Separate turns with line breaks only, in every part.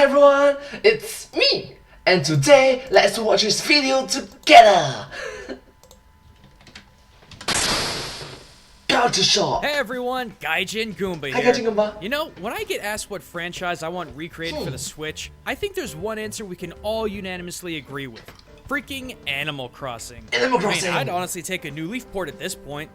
Hi everyone, it's me! And today, let's watch this video together! Culture shock!
Hey everyone, 𝐂𝐫𝐨𝐬𝐬𝐢
Hi
here.
𝐂𝐫𝐿.
You know, when I get asked what franchise I want recreated for the Switch, I think there's one answer we can all unanimously agree with. Freaking Animal Crossing.
Animal Crossing!
I mean, I'd honestly take a New Leaf port at this point.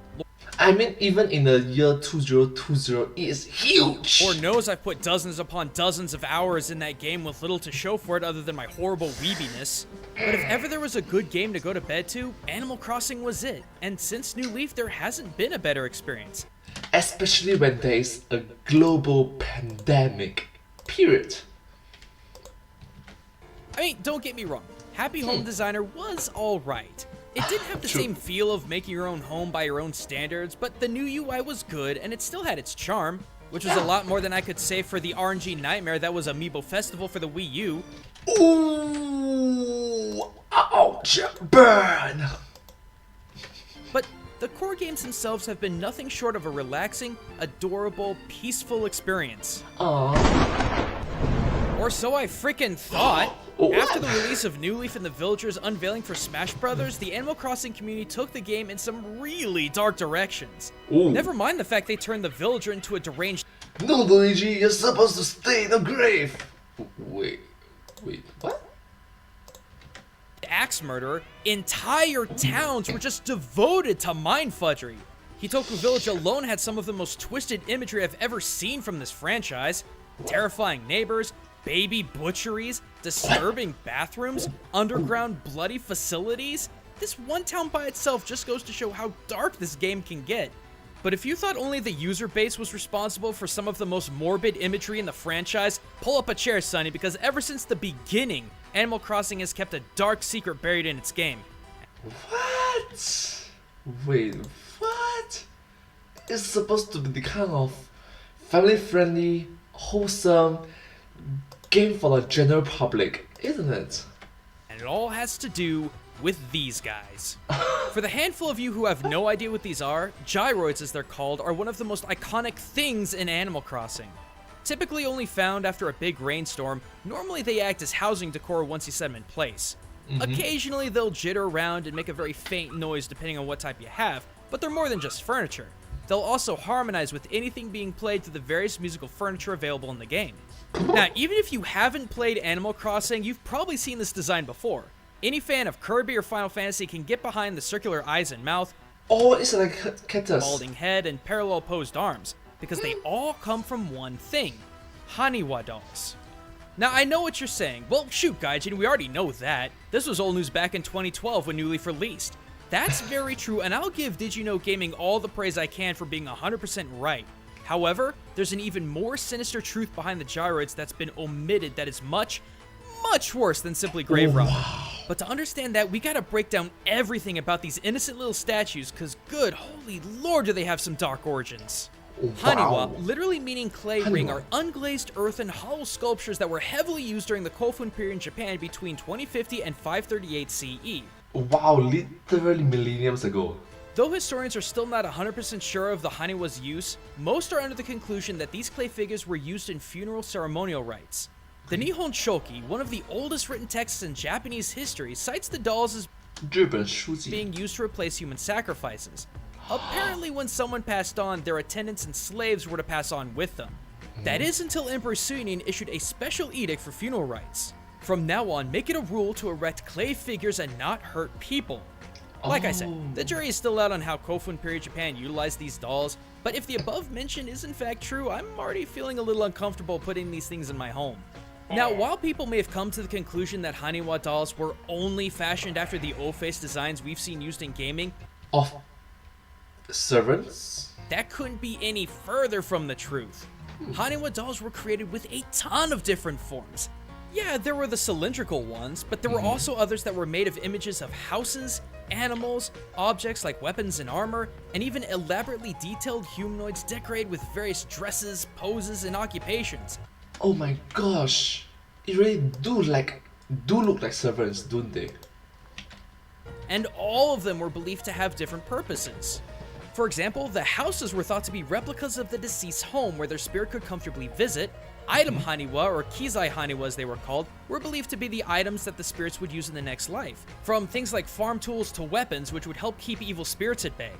I mean, even in the year 2020, it is huge!
Lord knows I've put dozens upon dozens of hours in that game with little to show for it other than my horrible weebiness. But if ever there was a good game to go to bed to, Animal Crossing was it. And since New Leaf, there hasn't been a better experience.
Especially when there is a global pandemic. Period.
I mean, don't get me wrong. Happy Home Designer was alright. It didn't have the
True.
same feel of making your own home by your own standards, but the new UI was good and it still had its charm, which was a lot more than I could say for the RNG nightmare that was Amiibo Festival for the Wii U.
Ooh! Ouch! Burn!
But the core games themselves have been nothing short of a relaxing, adorable, peaceful experience.
Aww.
Or so I freaking thought.
Oh,
After the
what?
release of New Leaf and the Villagers unveiling for Smash Brothers, the Animal Crossing community took the game in some really dark directions.
Ooh.
Never mind the fact they turned the villager into a deranged
No, Luigi, you're supposed to stay in the grave! Wait, what?
axe murderer. Entire towns were just devoted to mindfudgery. Hitoku Village alone had some of the most twisted imagery I've ever seen from this franchise. Terrifying neighbors, baby butcheries, disturbing bathrooms, underground bloody facilities. This one town by itself just goes to show how dark this game can get. But if you thought only the user base was responsible for some of the most morbid imagery in the franchise, pull up a chair, Sonny, because ever since the beginning, Animal Crossing has kept a dark secret buried in its game.
What? Wait, what? It's supposed to be the kind of family-friendly, wholesome game for the general public, isn't it?
And it all has to do with these guys. For the handful of you who have no idea what these are, gyroids as they're called are one of the most iconic things in Animal Crossing. Typically only found after a big rainstorm, normally they act as housing decor once you set them in place. Occasionally they'll jitter around and make a very faint noise depending on what type you have, but they're more than just furniture. They'll also harmonize with anything being played through the various musical furniture available in the game. Now, even if you haven't played Animal Crossing, you've probably seen this design before. Any fan of Kirby or Final Fantasy can get behind the circular eyes and mouth,
Oh, it's like cactus.
balding head, and parallel posed arms, because they all come from one thing: Haniwa dolls. Now, I know what you're saying. Well, shoot, Gaijin, we already know that. This was old news back in 2012 when New Leaf released. That's very true, and I'll give Did You Know Gaming all the praise I can for being 100% right. However, there's an even more sinister truth behind the gyroids that's been omitted that is much, much worse than simply grave robbing. But to understand that, we gotta break down everything about these innocent little statues, cause good holy lord do they have some dark origins. Haniwa, literally meaning clay ring, are unglazed earth and hollow sculptures that were heavily used during the 𝐂𝐫𝐵 period in Japan between 2050 and 538 CE.
Wow, literally millenniums ago.
Though historians are still not 100% sure of the Haniwa's use, most are under the conclusion that these clay figures were used in funeral ceremonial rites. The 𝐵𝗂𝐻𝐶𝐽, one of the oldest written texts in Japanese history, cites the dolls as
日本书记
being used to replace human sacrifices. Apparently, when someone passed on, their attendants and slaves were to pass on with them. That is until Emperor Suinin issued a special edict for funeral rites. From now on, make it a rule to erect clay figures and not hurt people. Like I said, the jury is still out on how 𝐂𝐫𝐵 period Japan utilized these dolls, but if the above mention is in fact true, I'm already feeling a little uncomfortable putting these things in my home. Now, while people may have come to the conclusion that Haniwa dolls were only fashioned after the O-face designs we've seen used in gaming,
of servants?
that couldn't be any further from the truth. Haniwa dolls were created with a ton of different forms. Yeah, there were the cylindrical ones, but there were also others that were made of images of houses, animals, objects like weapons and armor, and even elaborately detailed humanoids decorated with various dresses, poses, and occupations.
Oh my gosh, it really do look like servants, don't they?
And all of them were believed to have different purposes. For example, the houses were thought to be replicas of the deceased's home where their spirit could comfortably visit. Item Haniwa, or 𝐂𝐫𝐨𝐬𝐬𝐢𝐧𝐠'𝐬 as they were called, were believed to be the items that the spirits would use in the next life, from things like farm tools to weapons which would help keep evil spirits at bay.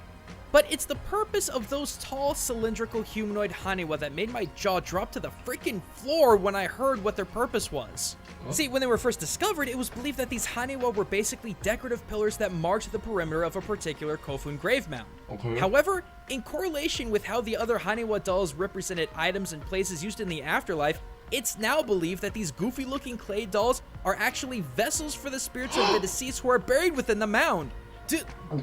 But it's the purpose of those tall, cylindrical humanoid Haniwa that made my jaw drop to the freaking floor when I heard what their purpose was. See, when they were first discovered, it was believed that these Haniwa were basically decorative pillars that marked the perimeter of a particular Kofun grave mound.
Okay.
However, in correlation with how the other Haniwa dolls represented items and places used in the afterlife, it's now believed that these goofy-looking clay dolls are actually vessels for the spirits of the deceased who are buried within the mound. Do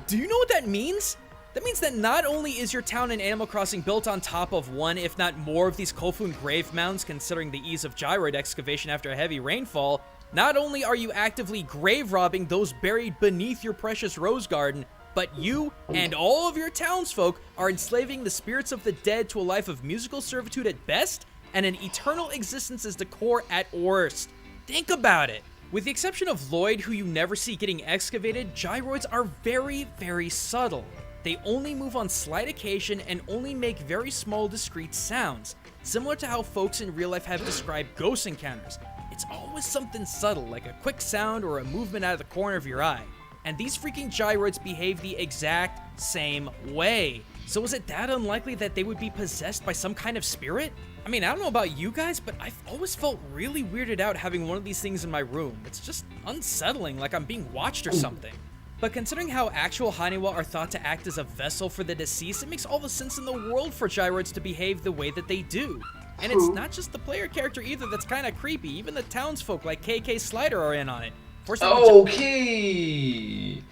you know what that means? That means that not only is your town in Animal Crossing built on top of one, if not more, of these Kofun grave mounds, considering the ease of gyroid excavation after a heavy rainfall, not only are you actively grave robbing those buried beneath your precious rose garden, but you and all of your townsfolk are enslaving the spirits of the dead to a life of musical servitude at best, and an eternal existence as decor at worst. Think about it. With the exception of Lloyd, who you never see getting excavated, gyroids are very, very subtle. They only move on slight occasion and only make very small, discrete sounds, similar to how folks in real life have described ghost encounters. It's always something subtle, like a quick sound or a movement out of the corner of your eye. And these freaking gyroids behave the exact same way. So is it that unlikely that they would be possessed by some kind of spirit? I mean, I don't know about you guys, but I've always felt really weirded out having one of these things in my room. It's just unsettling, like I'm being watched or something. But considering how actual Haniwa are thought to act as a vessel for the deceased, it makes all the sense in the world for gyroids to behave the way that they do. And it's not just the player character either that's kind of creepy. Even the townsfolk like 𝐾𝐫𝐶 are in on it.
Okay,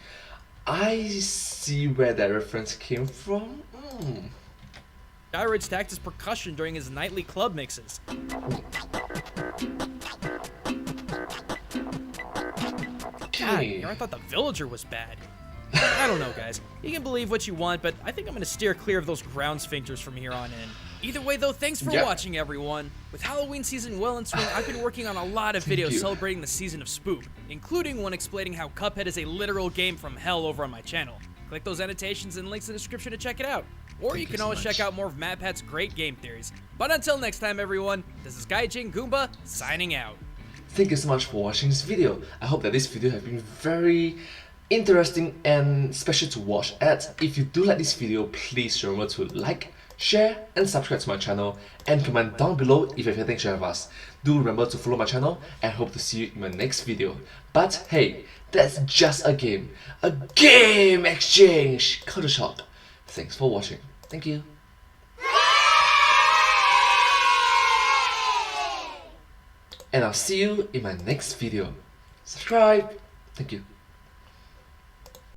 I see where that reference came from.
Gyroids act as percussion during his nightly club mixes. God, I thought the villager was bad. I don't know, guys. You can believe what you want, but I think I'm going to steer clear of those ground sphincters from here on in. Either way, though, thanks for watching, everyone. With Halloween season well in swing, I've been working on a lot of videos celebrating the season of spook, including one explaining how 𝗃𝐵 is a literal game from hell over on my channel. Click those annotations and links in the description to check it out. Or you can always check out more of MatPat's great game theories. But until next time, everyone, this is 𝐂𝐫𝐤𝐬𝐬𝐬𝐬𝐬 signing out.
Thank you so much for watching this video. I hope that this video has been very interesting and special to watch. And if you do like this video, please remember to like, share and subscribe to my channel, and comment down below if you have anything to share with us. Do remember to follow my channel and hope to see you in my next video. But hey, that's just a game exchange, culture shock. Thanks for watching. Thank you. And I'll see you in my next video. Subscribe. Thank you.